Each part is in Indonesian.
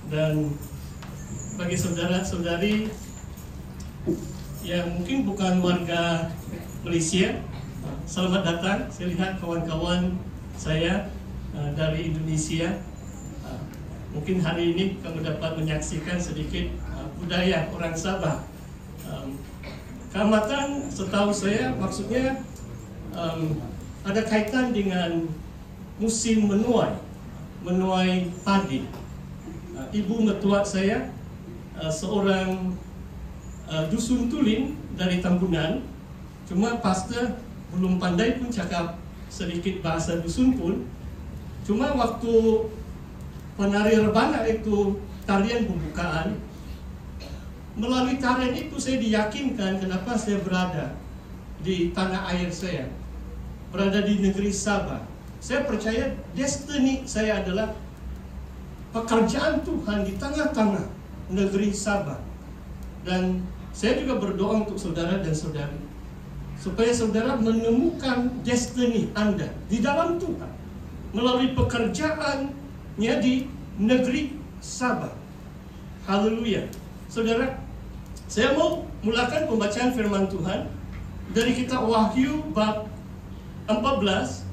Dan bagi saudara-saudari yang mungkin bukan warga Malaysia, selamat datang. Saya lihat kawan-kawan saya dari Indonesia. Mungkin hari ini kamu dapat menyaksikan sedikit budaya orang Sabah. Keamatan setahu saya maksudnya ada kaitan dengan musim menuai padi. Ibu mertua saya seorang dusun tulen dari Tambunan, cuma pastor belum pandai pun cakap sedikit bahasa dusun pun. Cuma waktu penari rebana itu tarian pembukaan, melalui tarian itu saya diyakinkan kenapa saya berada di tanah air saya, berada di negeri Sabah. Saya percaya destiny saya adalah pekerjaan Tuhan di tengah-tengah negeri Sabah. Dan saya juga berdoa untuk saudara dan saudari, supaya saudara menemukan destiny Anda di dalam Tuhan melalui pekerjaannya di negeri Sabah. Haleluya. Saudara, saya mau mulakan pembacaan firman Tuhan dari kitab Wahyu bab 14.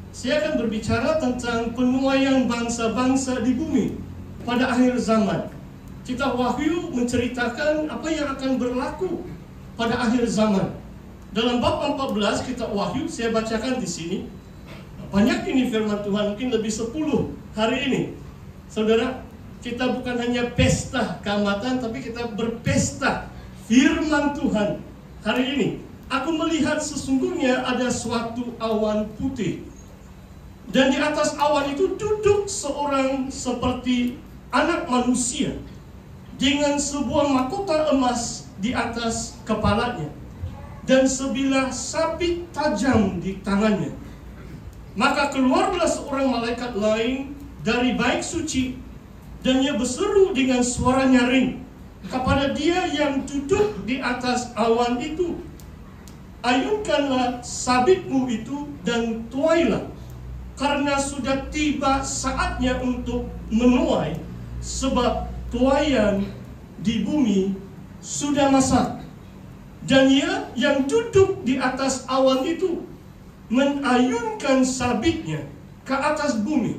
Saya akan berbicara tentang penuaian bangsa-bangsa di bumi pada akhir zaman. Kitab Wahyu menceritakan apa yang akan berlaku pada akhir zaman. Dalam bab 14 kitab Wahyu, saya bacakan di sini. Banyak ini firman Tuhan, mungkin lebih 10 hari ini. Saudara, kita bukan hanya pesta keamatan, tapi kita berpesta firman Tuhan hari ini. Aku melihat sesungguhnya ada suatu awan putih, dan di atas awan itu duduk seorang seperti anak manusia dengan sebuah mahkota emas di atas kepalanya dan sebilah sabit tajam di tangannya. Maka keluarlah seorang malaikat lain dari bait suci, dan ia berseru dengan suara nyaring kepada dia yang duduk di atas awan itu, ayunkanlah sabitmu itu dan tuailah, karena sudah tiba saatnya untuk menuai, sebab tuaian di bumi sudah masak. Dan ia yang duduk di atas awan itu menayunkan sabitnya ke atas bumi,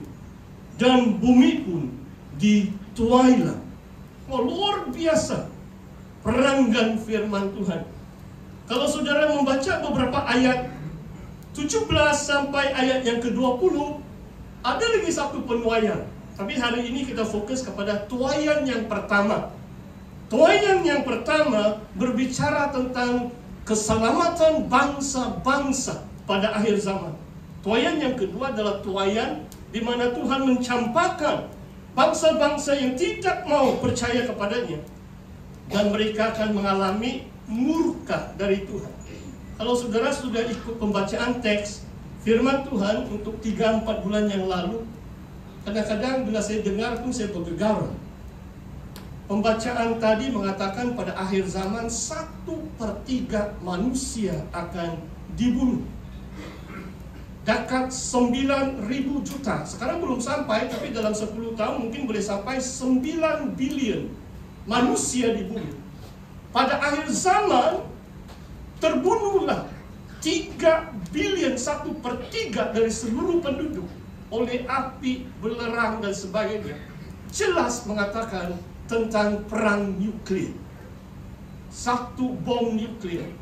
dan bumi pun dituailah. Oh, luar biasa peranggan firman Tuhan. Kalau saudara membaca beberapa ayat 17 sampai ayat yang ke-20, ada lagi satu penuaian. Tapi hari ini kita fokus kepada tuaian yang pertama. Tuaian yang pertama berbicara tentang keselamatan bangsa-bangsa pada akhir zaman. Tuaian yang kedua adalah tuaian di mana Tuhan mencampakkan bangsa-bangsa yang tidak mau percaya kepadanya, dan mereka akan mengalami murka dari Tuhan. Kalau saudara sudah ikut pembacaan teks firman Tuhan untuk 3-4 bulan yang lalu, kadang-kadang bila saya dengar pun saya bergegar. Pembacaan tadi mengatakan pada akhir zaman 1/3 manusia akan dibunuh. Dekat 9.000 juta. Sekarang belum sampai, tapi dalam 10 tahun mungkin boleh sampai 9 bilion manusia di bumi. Pada akhir zaman terbunuhlah 3 bilion, 1/3 dari seluruh penduduk oleh api, belerang dan sebagainya. Jelas mengatakan tentang perang nuklir. Satu bom nuklir,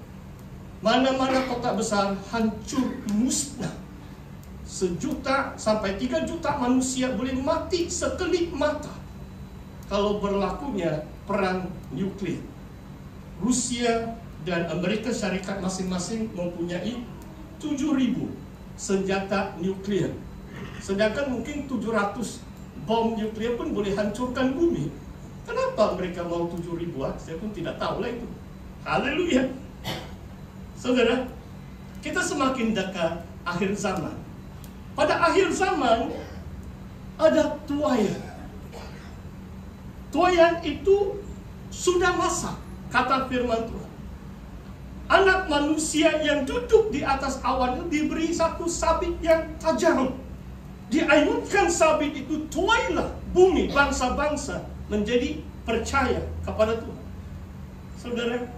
mana-mana kota besar hancur musnah. 1 juta sampai 3 juta manusia boleh mati sekelip mata kalau berlakunya perang nuklir. Rusia dan Amerika Syarikat masing-masing mempunyai 7.000 senjata nuklir. Sedangkan mungkin 700 bom nuklir pun boleh hancurkan bumi. Kenapa mereka mau 7.000? Saya pun tidak tahu lah itu. Haleluya. Saudara, kita semakin dekat akhir zaman. Pada akhir zaman ada tuaian. Tuaian itu sudah masak, kata firman Tuhan. Anak manusia yang duduk di atas awan itu diberi satu sabit yang tajam. Diayunkan sabit itu, tuailah bumi, bangsa-bangsa menjadi percaya kepada Tuhan. Saudara,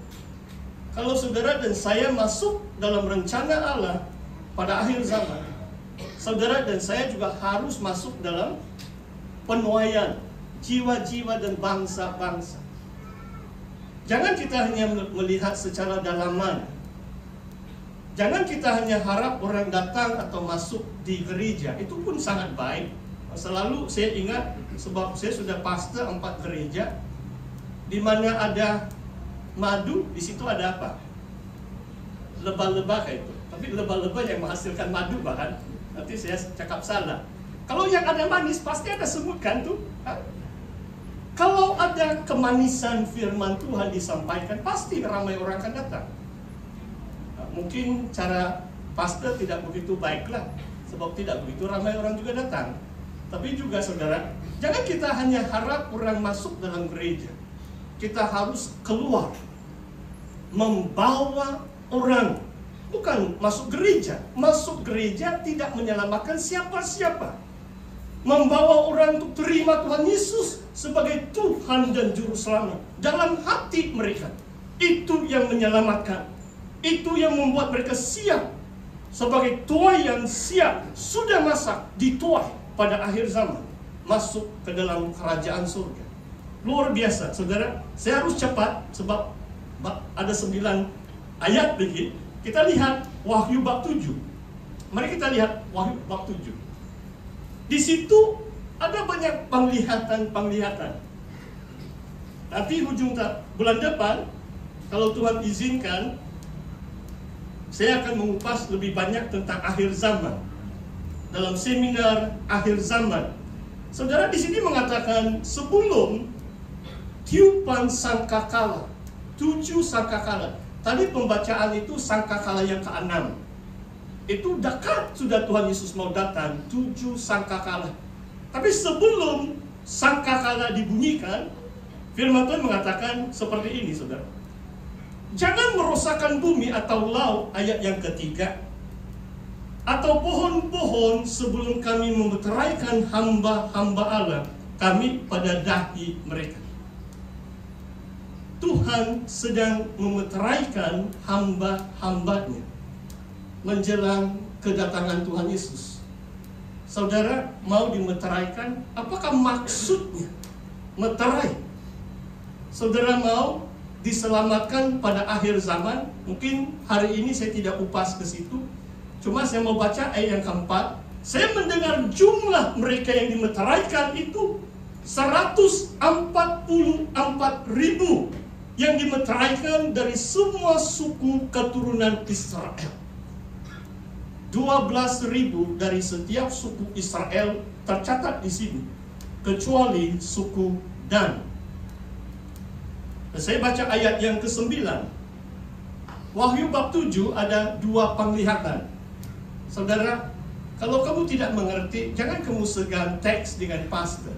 kalau saudara dan saya masuk dalam rencana Allah pada akhir zaman, saudara dan saya juga harus masuk dalam penuaian jiwa-jiwa dan bangsa-bangsa. Jangan kita hanya melihat secara dalaman. Jangan kita hanya harap orang datang atau masuk di gereja. Itu pun sangat baik. Selalu saya ingat, sebab saya sudah pastor 4 gereja, di mana ada madu, di situ ada apa? Lebah-lebah kayak itu. Tapi lebah-lebah yang menghasilkan madu bahkan. Nanti saya cakap salah. Kalau yang ada manis, pasti ada semut kan tuh? Kalau ada kemanisan firman Tuhan disampaikan, pasti ramai orang akan datang. Mungkin cara pastor tidak begitu baiklah, sebab tidak begitu ramai orang juga datang. Tapi juga saudara, jangan kita hanya harap orang masuk dalam gereja. Kita harus keluar, membawa orang. Bukan masuk gereja. Masuk gereja tidak menyelamatkan siapa-siapa. Membawa orang untuk terima Tuhan Yesus sebagai Tuhan dan Juru Selamat dalam hati mereka. Itu yang menyelamatkan. Itu yang membuat mereka siap sebagai tuai yang siap, sudah masak, dituai pada akhir zaman, masuk ke dalam kerajaan surga. Luar biasa, saudara. Saya harus cepat sebab ada 9 ayat lagi. Kita lihat Wahyu bab 7. Mari kita lihat Wahyu bab 7. Di situ ada banyak penglihatan. Nanti hujung bulan depan, kalau Tuhan izinkan, saya akan mengupas lebih banyak tentang akhir zaman dalam seminar akhir zaman. Saudara, di sini mengatakan sebelum tiupan sangkakala, 7 sangkakala. Tadi pembacaan itu sangkakala yang ke-6. Itu dekat sudah Tuhan Yesus mau datang, 7 sangkakala. Tapi sebelum sangkakala dibunyikan, firman Tuhan mengatakan seperti ini, saudara. Jangan merosakkan bumi atau laut, ayat yang ketiga, atau pohon-pohon sebelum kami memeteraikan hamba-hamba Allah kami pada dahi mereka. Tuhan sedang memeteraikan hamba-hambanya menjelang kedatangan Tuhan Yesus. Saudara mau dimeteraikan? Apakah maksudnya meterai? Saudara mau diselamatkan pada akhir zaman? Mungkin hari ini saya tidak upas ke situ. Cuma saya mau baca ayat yang keempat. Saya mendengar jumlah mereka yang dimeteraikan itu 144.000 yang dimeteraikan dari semua suku keturunan Israel. 12.000 dari setiap suku Israel tercatat di sini, kecuali suku Dan. Saya baca ayat yang ke-9. Wahyu bab 7 ada 2 penglihatan. Saudara, kalau kamu tidak mengerti, jangan kamu segan teks dengan pastor,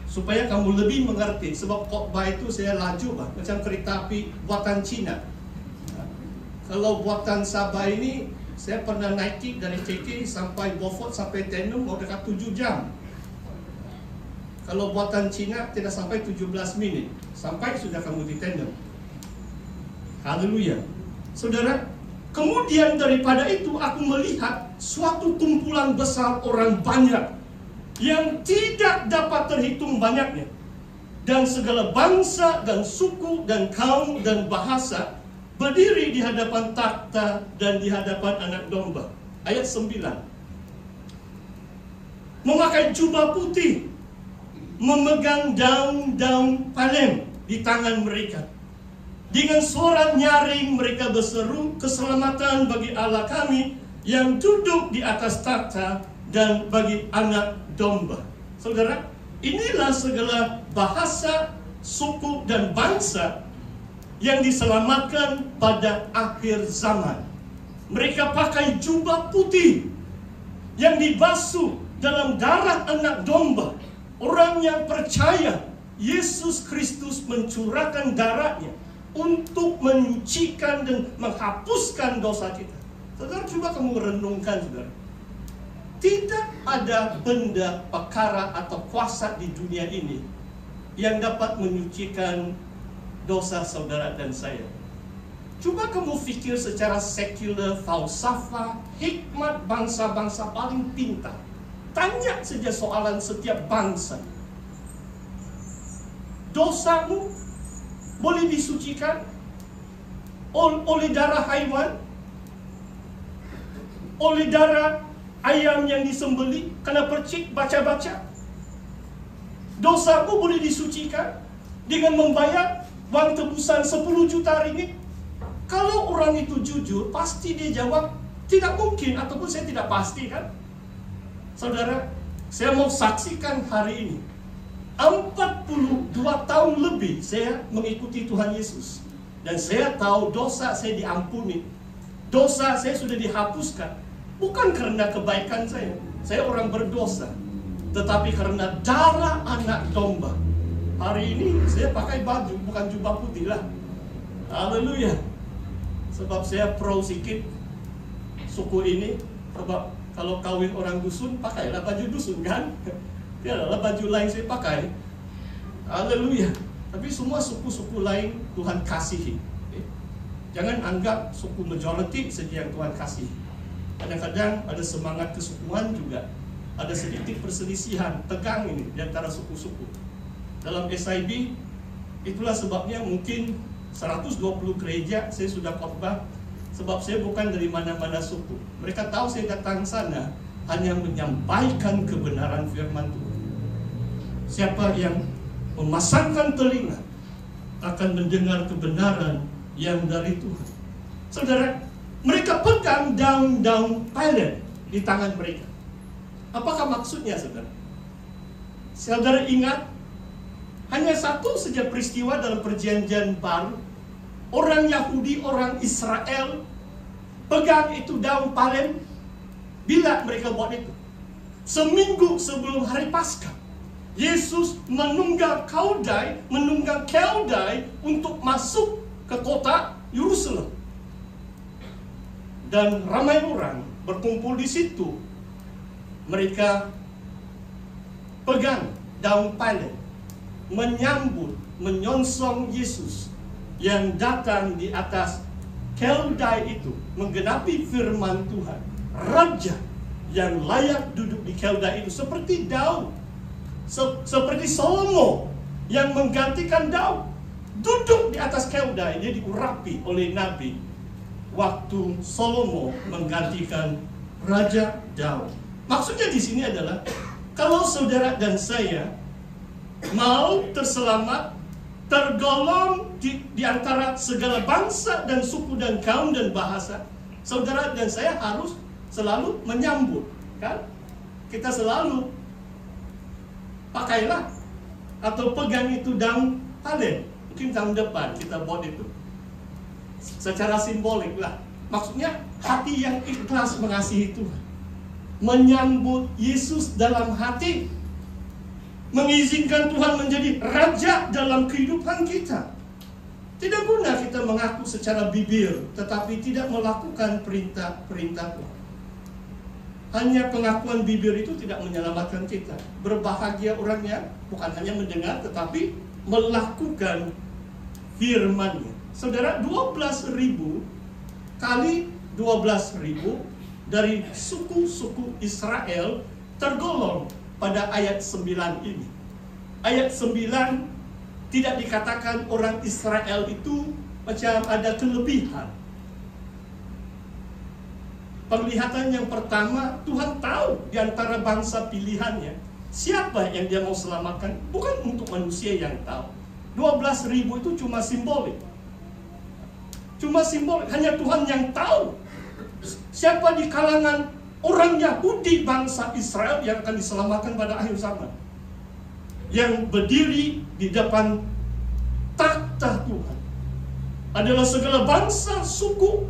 supaya kamu lebih mengerti. Sebab khotbah itu saya laju macam kereta api buatan Cina. Kalau buatan Sabah ini, saya pernah naiki dari KK sampai Beaufort sampai Tenom mau dekat 7 jam. Kalau buatan Cina tidak sampai 17 menit, sampai sudah kamu di Tenom. Haleluya. Saudara, kemudian daripada itu aku melihat suatu kumpulan besar orang banyak yang tidak dapat terhitung banyaknya, dan segala bangsa dan suku dan kaum dan bahasa berdiri di hadapan takhta dan di hadapan Anak Domba. Ayat 9. Memakai jubah putih, memegang daun-daun palem di tangan mereka. Dengan suara nyaring mereka berseru, keselamatan bagi Allah kami yang duduk di atas takhta dan bagi Anak Domba. Saudara, inilah segala bahasa, suku dan bangsa yang diselamatkan pada akhir zaman. Mereka pakai jubah putih yang dibasuh dalam darah Anak Domba. Orang yang percaya Yesus Kristus mencurahkan darahnya untuk menyucikan dan menghapuskan dosa kita. Saudara, coba kamu renungkan, saudara. Tidak ada benda, perkara atau kuasa di dunia ini yang dapat menyucikan dosa saudara dan saya. Coba kamu pikir secara sekular, falsafah, hikmat bangsa-bangsa paling pintar. Tanya saja soalan setiap bangsa. Dosamu boleh disucikan oleh darah haiwan, oleh darah ayam yang disembelih kena percik baca-baca. Dosamu boleh disucikan dengan membayar wang tebusan 10 juta ringgit. Kalau orang itu jujur, pasti dia jawab, tidak mungkin, ataupun saya tidak pasti, kan? Saudara, saya mau saksikan hari ini 42 tahun lebih saya mengikuti Tuhan Yesus. Dan saya tahu dosa saya diampuni. Dosa saya sudah dihapuskan. Bukan karena kebaikan saya orang berdosa. Tetapi karena darah anak domba. Hari ini saya pakai baju, bukan jubah putih lah. Haleluya. Sebab saya pro sikit suku ini. Sebab kalau kawin orang dusun, pakailah baju dusun, kan? Tiadalah baju lain saya pakai. Haleluya. Tapi semua suku-suku lain Tuhan kasihi. Jangan anggap suku majority saja yang Tuhan kasihi. Kadang-kadang ada semangat kesukuan juga. Ada sedikit perselisihan, tegang ini di antara suku-suku. Dalam SIB, itulah sebabnya mungkin 120 gereja saya sudah khotbah. Sebab saya bukan dari mana-mana suku. Mereka tahu saya datang sana hanya menyampaikan kebenaran firman Tuhan. Siapa yang memasangkan telinga akan mendengar kebenaran yang dari Tuhan. Saudara, mereka pegang daun-daun Pilet di tangan mereka. Apakah maksudnya, saudara? Saudara ingat, hanya satu saja peristiwa dalam perjanjian baru. Orang Yahudi, orang Israel pegang itu daun palen. Bila mereka buat itu? Seminggu sebelum hari Paskah. Yesus menunggang keldai untuk masuk ke kota Yerusalem. Dan ramai orang berkumpul di situ. Mereka pegang daun palen, menyambut, menyongsong Yesus yang datang di atas keldai itu, menggenapi firman Tuhan. Raja yang layak duduk di keldai itu seperti Daud, seperti Salomo yang menggantikan Daud, duduk di atas keldai. Dia diurapi oleh Nabi waktu Salomo menggantikan Raja Daud. Maksudnya di sini adalah, kalau saudara dan saya mau terselamat, tergolong di antara segala bangsa dan suku dan kaum dan bahasa, saudara dan saya harus selalu menyambut, kan? Kita selalu pakailah atau pegang itu daun palen. Mungkin tahun depan kita buat itu secara simbolik lah. Maksudnya hati yang ikhlas mengasihi Tuhan, menyambut Yesus dalam hati, mengizinkan Tuhan menjadi raja dalam kehidupan kita. Tidak guna kita mengaku secara bibir, tetapi tidak melakukan perintah-perintah Tuhan. Hanya pengakuan bibir itu tidak menyelamatkan kita. Berbahagia orangnya bukan hanya mendengar, tetapi melakukan firman-Nya. Saudara, 12.000 kali 12.000 dari suku-suku Israel tergolong pada ayat 9 ini. Ayat 9 tidak dikatakan orang Israel itu macam ada kelebihan. Penglihatan yang pertama, Tuhan tahu di antara bangsa pilihannya siapa yang dia mau selamatkan. Bukan untuk manusia yang tahu. 12.000 itu cuma simbolik. Cuma simbolik, hanya Tuhan yang tahu siapa di kalangan orang Yahudi bangsa Israel yang akan diselamatkan pada akhir zaman, yang berdiri di depan takhta Tuhan adalah segala bangsa, suku,